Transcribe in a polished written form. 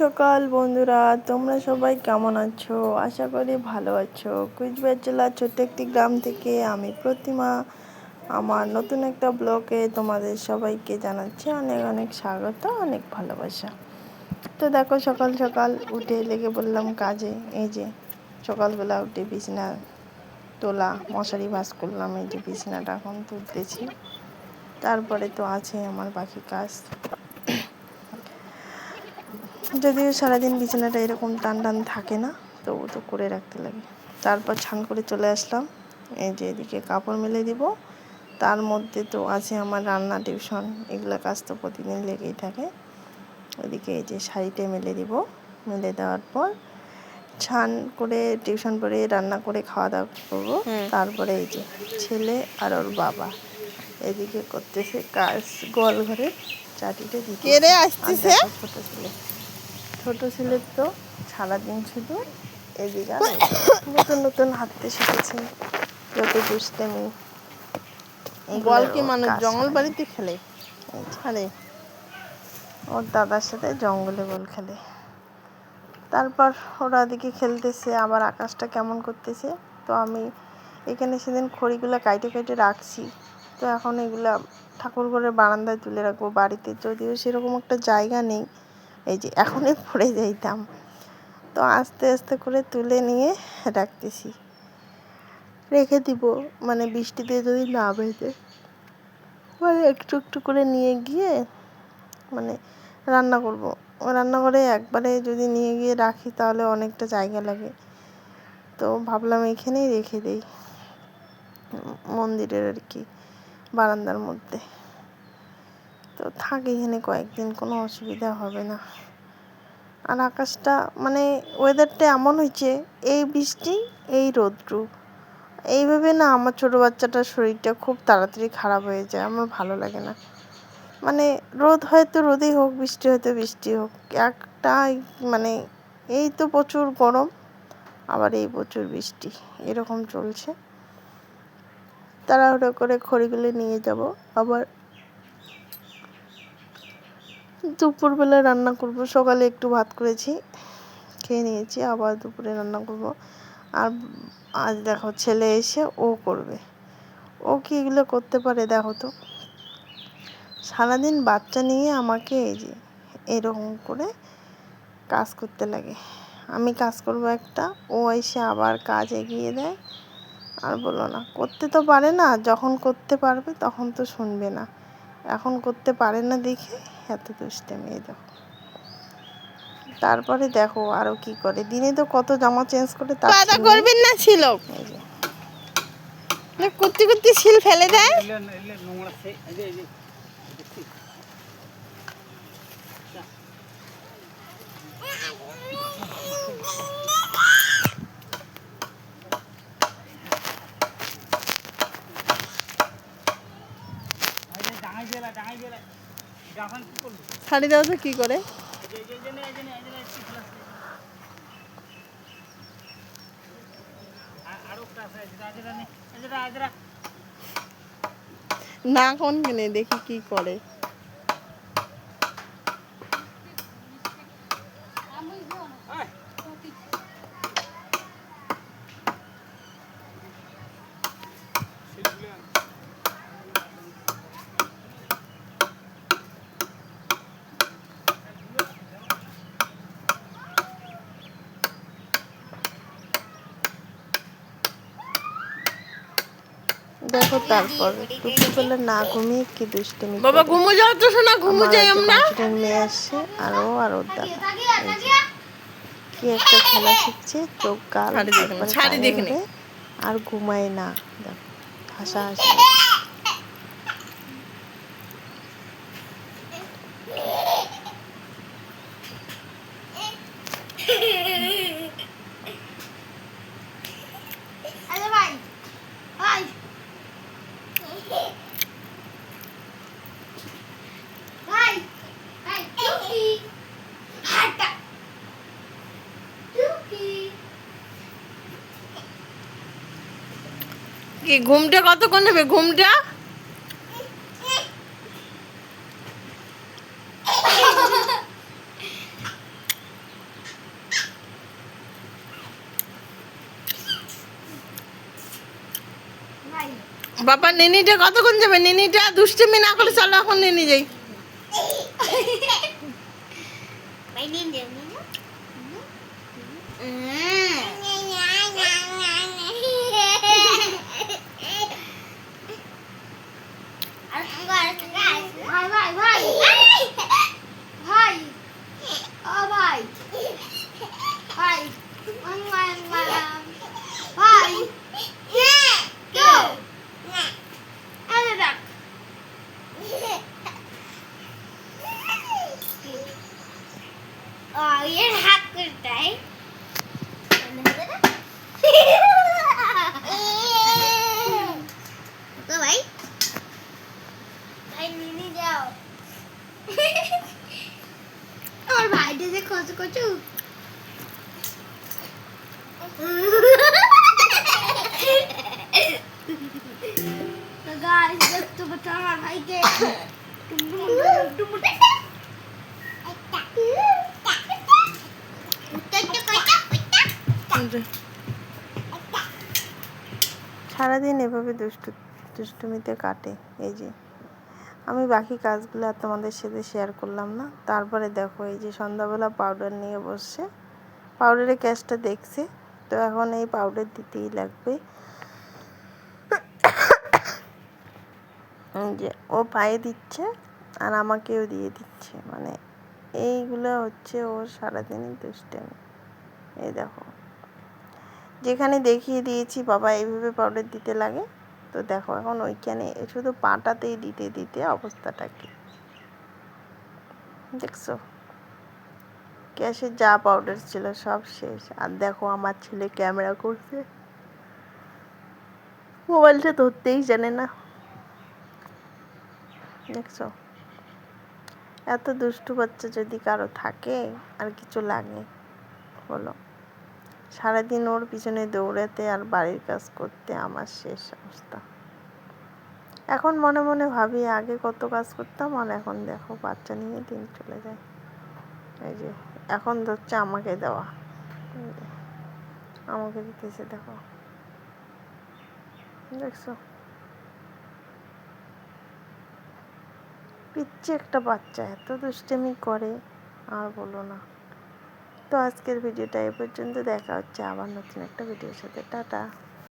সকাল বন্ধুরা, তোমরা সবাই কেমন আছো? আশা করি ভালো আছো। কুচবিহার জেলার ছোট্ট একটি গ্রাম থেকে আমি প্রতিমা আমার নতুন একটা ব্লগে তোমাদের সবাইকে জানাচ্ছি অনেক অনেক স্বাগত, অনেক ভালোবাসা। তো দেখো, সকাল সকাল উঠে লেগে বললাম কাজে। এই যে সকালবেলা উঠে বিছানা তোলা, মশারি ভাঁজ করলাম। এই যে বিছানাটা এখন তুলতেছি। তারপরে তো আছে আমার বাকি কাজ। যদিও সারাদিন বিছানাটা এরকম টান টান থাকে না, তবু তো করে রাখতে লাগে। তারপর ছান করে চলে আসলাম। এই যে এদিকে কাপড় মেলে দিব, তার মধ্যে তো আছে আমার রান্না, টিউশন, এগুলো কাজ তো প্রতিদিন লেগেই থাকে। ওইদিকে এই যে শাড়িটা মেলে দিব। মেলে দেওয়ার পর ছান করে টিউশন পড়ে রান্না করে খাওয়া দাওয়া করবো। তারপরে এই যে ছেলে আর ওর বাবা এদিকে করতেছে কাজ, গোয়াল ঘরে চাটিতে দিতে। ছোট ছেলের তো সারাদিন শুধু এদিকে নতুন নতুন হাঁটতে শিখেছে, যত দুষ্টামি। বল কি মানুষ জঙ্গল বাড়িতে খেলে? ছাড়ে ওর দাদার সাথে জঙ্গলে বল খেলে। তারপর ওরা দিকে খেলতেছে, আবার আকাশটা কেমন করতেছে। তো আমি এখানে সেদিন খড়িগুলো কাইটে কাইটে রাখছি। তো এখন এগুলা ঠাকুর ঘরের বারান্দায় তুলে রাখবো। বাড়িতে যদিও সেরকম একটা জায়গা নেই, এই যে এখনই পড়ে যাইতাম। তো আস্তে আস্তে করে তুলে নিয়ে রাখতেছি, রেখে দিব। মানে বৃষ্টিতে যদি না ভেজে, মানে একটু একটু করে নিয়ে গিয়ে মানে রান্না করব। রান্নাঘরে একবারে যদি নিয়ে গিয়ে রাখি তাহলে অনেকটা জায়গা লাগে। তো ভাবলাম এখানেই রেখে দেই, মন্দিরের আর কি বারান্দার মধ্যে। তো থাক এখানে কয়েকদিন, কোনো অসুবিধা হবে না। আর আকাশটা মানে ওয়েদারটা এমন হয়েছে, এই বৃষ্টি এই রৌদ্রু, এইভাবে না আমার ছোটো বাচ্চাটার শরীরটা খুব তাড়াতাড়ি খারাপ হয়ে যায়। আমার ভালো লাগে না। মানে রোদ হয়তো রোদেই হোক, বৃষ্টি হয়তো বৃষ্টি হোক, একটা মানে এই তো প্রচুর গরম, আবার এই প্রচুর বৃষ্টি, এরকম চলছে। তাড়াহুড়ো করে খড়িগুলো নিয়ে যাব। আবার দুপুরবেলা রান্না করব। সকালে একটু ভাত করেছি, খেয়ে নিয়েছি, আবার দুপুরে রান্না করব। আর আজ দেখো ছেলে এসে ও করবে। ও কি এগুলো করতে পারে দেখো তো। সারাদিন বাচ্চা নিয়ে আমাকে এই যে এরকম করে কাজ করতে লাগে। আমি কাজ করব একটা, ও এসে আবার কাজ এগিয়ে দেয়। আর বলো না, করতে তো পারে না, যখন করতে পারবে তখন তো শুনবে না। এখন করতে পারে না দেখে এত দুষ্টামি। দেখো তারপরে দেখো আরো কি করে। দিনে তো কত জামা চেঞ্জ করে, তা করবেন না ছিল কুত্তি কুত্তি ছিল ফেলে দেয়। ছাড়ি দাও তো কি করে। না কোন কিনে দেখি কি করে। দেখো তারপর দুপুরবেলা না ঘুমিয়ে কি দুষ্টামি। বাবা ঘুমো যাও তো শোনা, ঘুমো যাই আমরা। মেয়ে আসছে আর ওর দাদা কি একটা খেলা শিখছে, চোখ গাল আর ঘুমায় না। দেখো হাসাহাসি। কি ঘুমটা কতক্ষণ হবে? ঘুমটা বাবা নিনিটা কতক্ষণ যাবে? নিনিটা দুষ্টুমি না করে চলো এখন নিনি যাই। এর হাত করতাই ভাই ভাই নিয়ে যাও আমার ভাইটা যে কচু কচু তো গাইস দেখতে পাচ্ছ আমার ভাইকে সারাদিন এভাবে দুষ্টুমিতে কাটে। এই যে আমি বাকি কাজগুলো আর তোমাদের সাথে শেয়ার করলাম না। তারপরে দেখো এই যে সন্ধ্যাবেলা পাউডার নিয়ে বসছে, পাউডারের ক্যাশটা দেখছে, তো এখন এই পাউডার দিতেই লাগবে। যে ও পায়ে দিচ্ছে আর আমাকেও দিয়ে দিচ্ছে, মানে এইগুলো হচ্ছে ওর সারাদিনই দুষ্টামি। এই দেখো যেখানে দেখিয়ে দিয়েছি বাবা এইভাবে পাউডার দিতে লাগে, তো দেখো এখন ওইখানে শুধু পাটাতেই দিতে দিতে অবস্থাটা কি দেখছো। ক্যাশে যা পাউডার ছিল সব শেষ। আর দেখো আমার ছেলে ক্যামেরা করছে, মোবাইলটা ধরতেই জানে না, দেখছো। এত দুষ্টু বাচ্চা যদি কারো থাকে আর কিছু লাগে বলো। সারাদিন ওর পিছনে দৌড়াতে আর বাড়ির কাজ করতে আমার শেষ অবস্থা। এখন মনে মনে ভাবি আগে কত কাজ করতাম, আর এখন দেখো বাচ্চা নিয়ে দিন চলে যায়। এই যে এখন ধরছে আমাকে দেওয়া, আমাকে দিতেছে, দেখো দেখছো। পিচ্ছি একটা বাচ্চা এত দুষ্টামি করে আর বলো না। তো আজকের ভিডিওটা এই পর্যন্ত, দেখা হচ্ছে আবার নতুন একটা ভিডিওর সাথে। টাটা।